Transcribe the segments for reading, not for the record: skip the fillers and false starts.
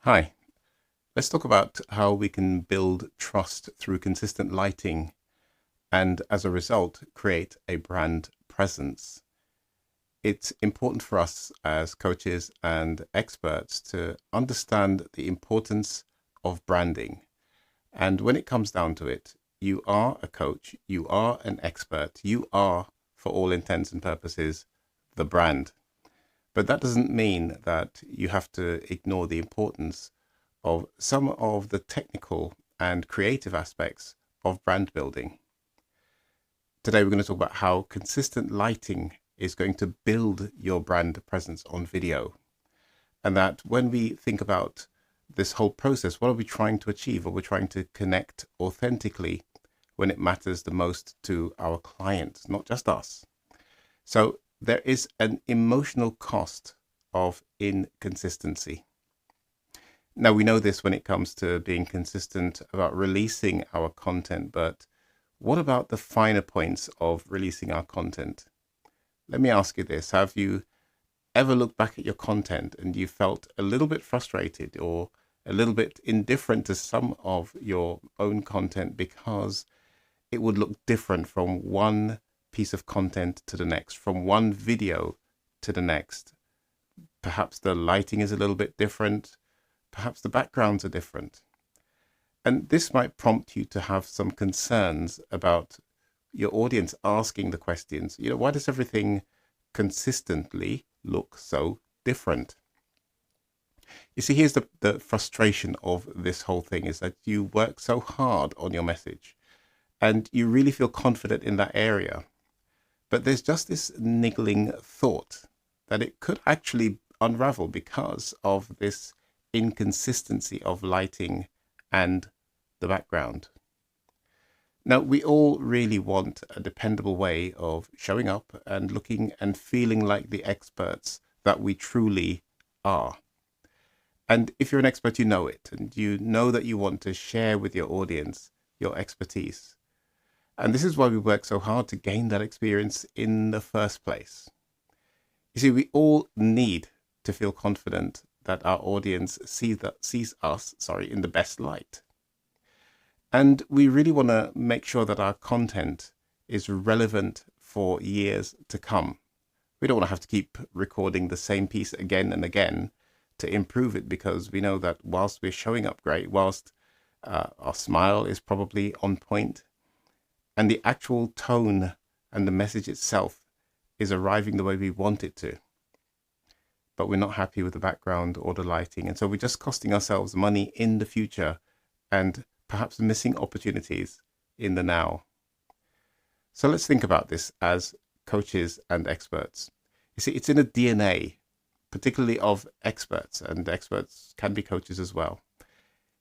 Hi, let's talk about how we can build trust through consistent lighting and, as a result, create a brand presence. It's important for us as coaches and experts to understand the importance of branding. And when it comes down to it, you are a coach, you are an expert, you are, for all intents and purposes, the brand. But that doesn't mean that you have to ignore the importance of some of the technical and creative aspects of brand building. Today, we're going to talk about how consistent lighting is going to build your brand presence on video. And that when we think about this whole process, what are we trying to achieve? Are we trying to connect authentically when it matters the most to our clients, not just us? So there is an emotional cost of inconsistency. Now, we know this when it comes to being consistent about releasing our content, but what about the finer points of releasing our content? Let me ask you this. Have you ever looked back at your content and you felt a little bit frustrated or a little bit indifferent to some of your own content because it would look different from one piece of content to the next, from one video to the next? Perhaps the lighting is a little bit different. Perhaps the backgrounds are different. And this might prompt you to have some concerns about your audience asking the questions, why does everything consistently look so different? You see, here's the frustration of this whole thing is that you work so hard on your message and you really feel confident in that area. But there's just this niggling thought that it could actually unravel because of this inconsistency of lighting and the background. Now, we all really want a dependable way of showing up and looking and feeling like the experts that we truly are. And if you're an expert, you know it, and you know that you want to share with your audience your expertise. And this is why we work so hard to gain that experience in the first place. You see, we all need to feel confident that our audience sees us in the best light. And we really want to make sure that our content is relevant for years to come. We don't want to have to keep recording the same piece again and again to improve it, because we know that whilst we're showing up great, whilst our smile is probably on point, and the actual tone and the message itself is arriving the way we want it to, but we're not happy with the background or the lighting. And so we're just costing ourselves money in the future and perhaps missing opportunities in the now. So let's think about this as coaches and experts. You see, it's in the DNA, particularly of experts, and experts can be coaches as well.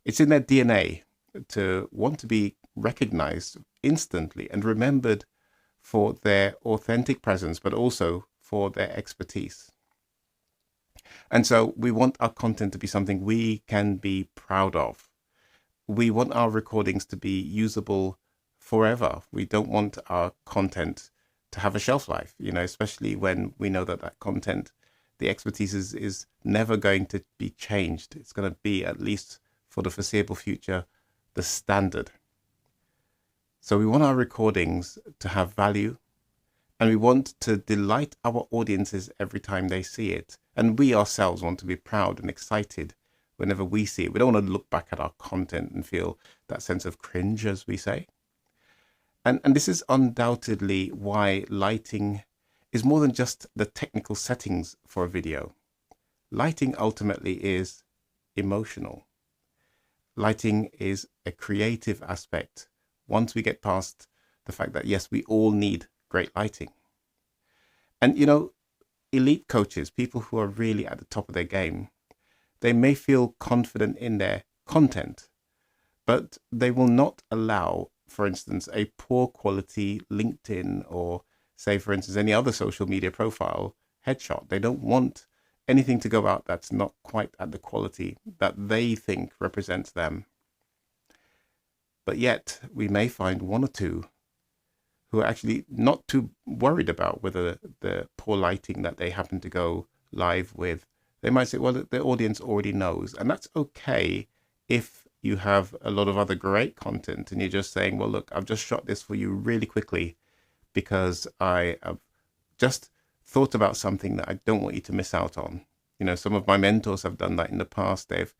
It's in their DNA to want to be recognized instantly and remembered for their authentic presence, but also for their expertise. And so we want our content to be something we can be proud of. We want our recordings to be usable forever. We don't want our content to have a shelf life, especially when we know that that content, the expertise is never going to be changed. It's going to be, at least for the foreseeable future, the standard. So we want our recordings to have value, and we want to delight our audiences every time they see it. And we ourselves want to be proud and excited whenever we see it. We don't want to look back at our content and feel that sense of cringe, as we say. And this is undoubtedly why lighting is more than just the technical settings for a video. Lighting ultimately is emotional. Lighting is a creative aspect once we get past the fact that, yes, we all need great lighting. And, elite coaches, people who are really at the top of their game, they may feel confident in their content, but they will not allow, for instance, a poor quality LinkedIn or, say, for instance, any other social media profile headshot. They don't want anything to go out that's not quite at the quality that they think represents them. But yet we may find one or two who are actually not too worried about whether the poor lighting that they happen to go live with They might say, well, the audience already knows. And that's okay if you have a lot of other great content and you're just saying, well, look, I've just shot this for you really quickly because I have just thought about something that I don't want you to miss out on. You know, some of my mentors have done that in the past. They've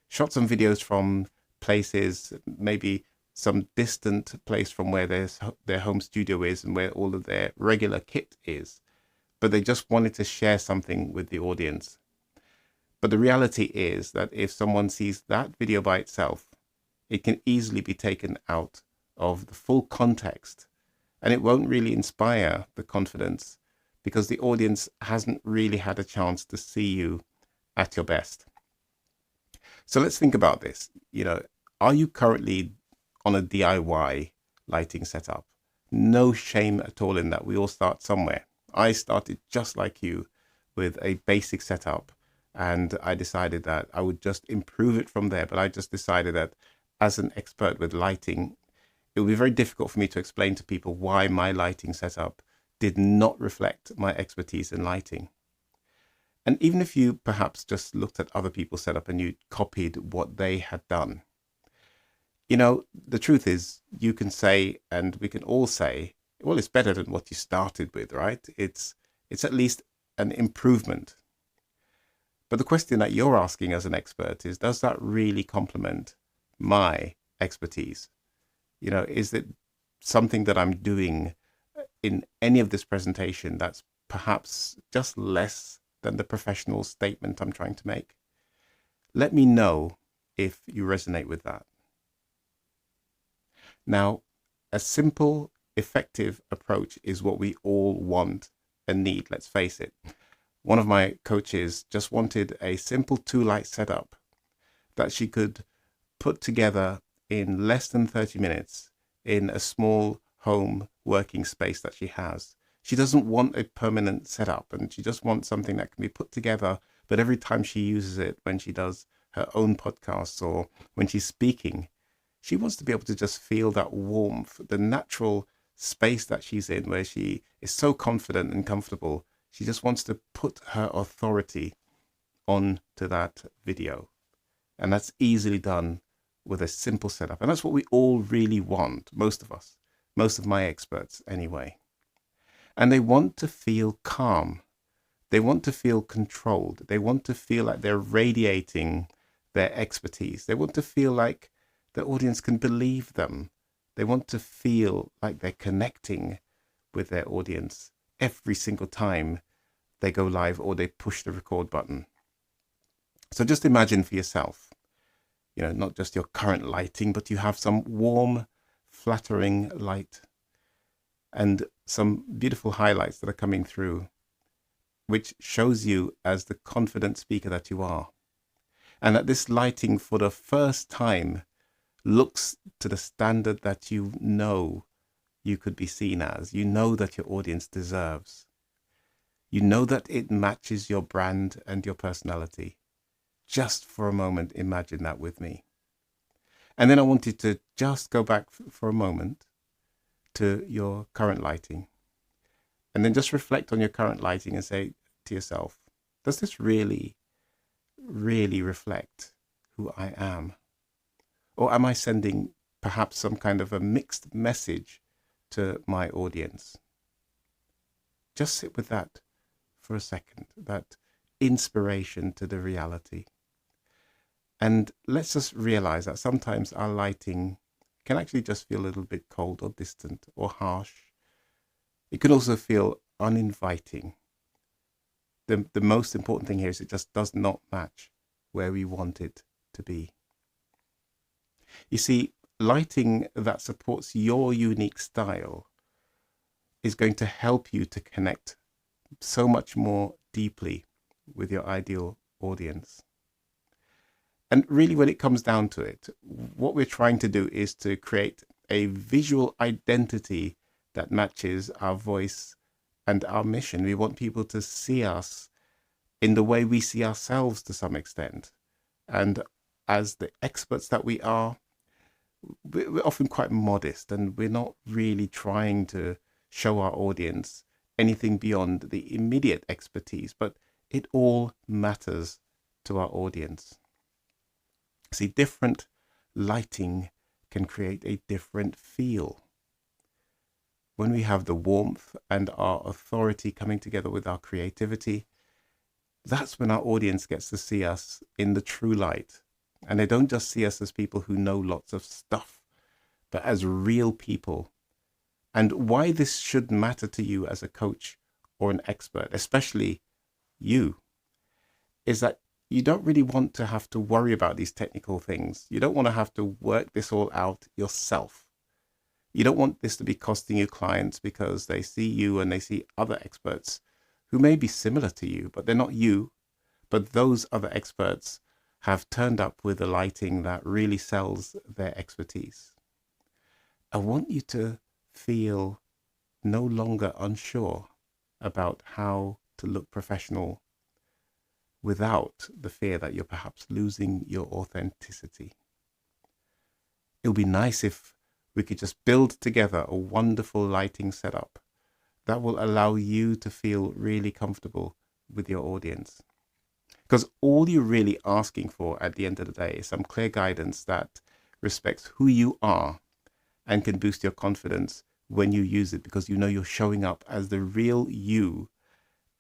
shot some videos from places, maybe some distant place from where their home studio is and where all of their regular kit is, but they just wanted to share something with the audience. But the reality is that if someone sees that video by itself, it can easily be taken out of the full context, and it won't really inspire the confidence because the audience hasn't really had a chance to see you at your best. So let's think about this. You know, are you currently on a DIY lighting setup? No shame at all in that. We all start somewhere. I started just like you with a basic setup, and I decided that I would just improve it from there. But I just decided that as an expert with lighting, it would be very difficult for me to explain to people why my lighting setup did not reflect my expertise in lighting. And even if you perhaps just looked at other people's setup and you copied what they had done, you know, the truth is you can say, and we can all say, well, it's better than what you started with, right? It's at least an improvement. But the question that you're asking as an expert is, does that really complement my expertise? You know, is it something that I'm doing in any of this presentation that's perhaps just less than the professional statement I'm trying to make? Let me know if you resonate with that. Now, a simple, effective approach is what we all want and need, let's face it. One of my coaches just wanted a simple 2-light setup that she could put together in less than 30 minutes in a small home working space that she has. She doesn't want a permanent setup, and she just wants something that can be put together, but every time she uses it, when she does her own podcasts or when she's speaking, she wants to be able to just feel that warmth, the natural space that she's in where she is so confident and comfortable. She just wants to put her authority onto that video. And that's easily done with a simple setup. And that's what we all really want, most of us, most of my experts anyway. And they want to feel calm. They want to feel controlled. They want to feel like they're radiating their expertise. They want to feel like the audience can believe them. They want to feel like they're connecting with their audience every single time they go live or they push the record button. So just imagine for yourself, you know, not just your current lighting, but you have some warm, flattering light and some beautiful highlights that are coming through, which shows you as the confident speaker that you are. And that this lighting for the first time looks to the standard that you know you could be seen as, you know that your audience deserves. You know that it matches your brand and your personality. Just for a moment, imagine that with me. And then I want you to just go back for a moment to your current lighting. And then just reflect on your current lighting and say to yourself, does this really, really reflect who I am? Or am I sending perhaps some kind of a mixed message to my audience? Just sit with that for a second, that inspiration to the reality. And let's just realize that sometimes our lighting can actually just feel a little bit cold or distant or harsh. It could also feel uninviting. The most important thing here is it just does not match where we want it to be. You see, lighting that supports your unique style is going to help you to connect so much more deeply with your ideal audience. And really, when it comes down to it, what we're trying to do is to create a visual identity that matches our voice and our mission. We want people to see us in the way we see ourselves to some extent. And as the experts that we are, we're often quite modest, and we're not really trying to show our audience anything beyond the immediate expertise. But It all matters to our audience. See, different lighting can create a different feel. When we have the warmth and our authority coming together with our creativity, that's when our audience gets to see us in the true light. And they don't just see us as people who know lots of stuff, but as real people. And why this should matter to you as a coach or an expert, especially you, is that you don't really want to have to worry about these technical things. You don't want to have to work this all out yourself. You don't want this to be costing you clients because they see you and they see other experts who may be similar to you, but they're not you. But those other experts have turned up with a lighting that really sells their expertise. I want you to feel no longer unsure about how to look professional without the fear that you're perhaps losing your authenticity. It would be nice if we could just build together a wonderful lighting setup that will allow you to feel really comfortable with your audience. Because all you're really asking for at the end of the day is some clear guidance that respects who you are and can boost your confidence when you use it, because you know you're showing up as the real you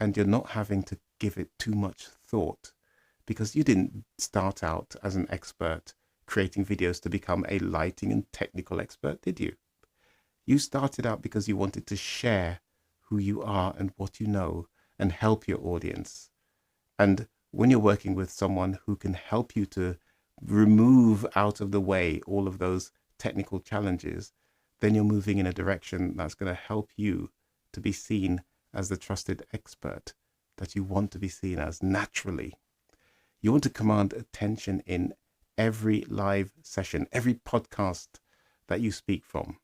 and you're not having to give it too much thought, because you didn't start out as an expert creating videos to become a lighting and technical expert, did you? You started out because you wanted to share who you are and what you know and help your audience. And when you're working with someone who can help you to remove out of the way all of those technical challenges, then you're moving in a direction that's going to help you to be seen as the trusted expert that you want to be seen as naturally. You want to command attention in every live session, every podcast that you speak from.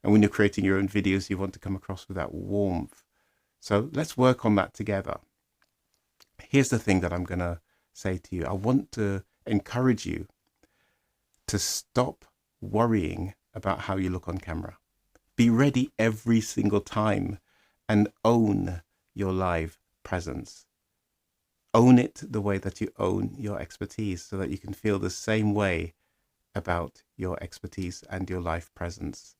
And when you're creating your own videos, you want to come across with that warmth. So let's work on that together. Here's the thing that I'm going to say to you. I want to encourage you to stop worrying about how you look on camera. Be ready every single time and own your live presence. Own it the way that you own your expertise, so that you can feel the same way about your expertise and your life presence.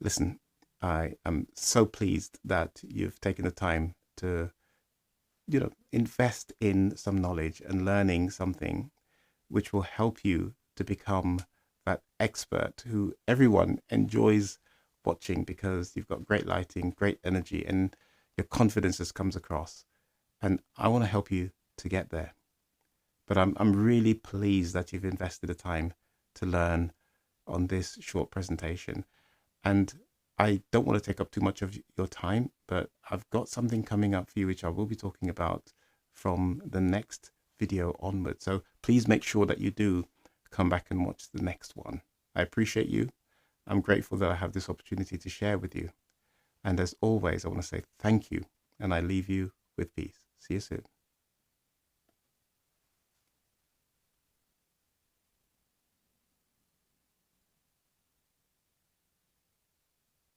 Listen, I am so pleased that you've taken the time to, invest in some knowledge and learning something which will help you to become that expert who everyone enjoys watching, because you've got great lighting, great energy, and your confidence just comes across. And I want to help you to get there. But I'm really pleased that you've invested the time to learn on this short presentation. And I don't want to take up too much of your time, but I've got something coming up for you, which I will be talking about from the next video onwards. So please make sure that you do come back and watch the next one. I appreciate you. I'm grateful that I have this opportunity to share with you. And as always, I want to say thank you, and I leave you with peace. See you soon.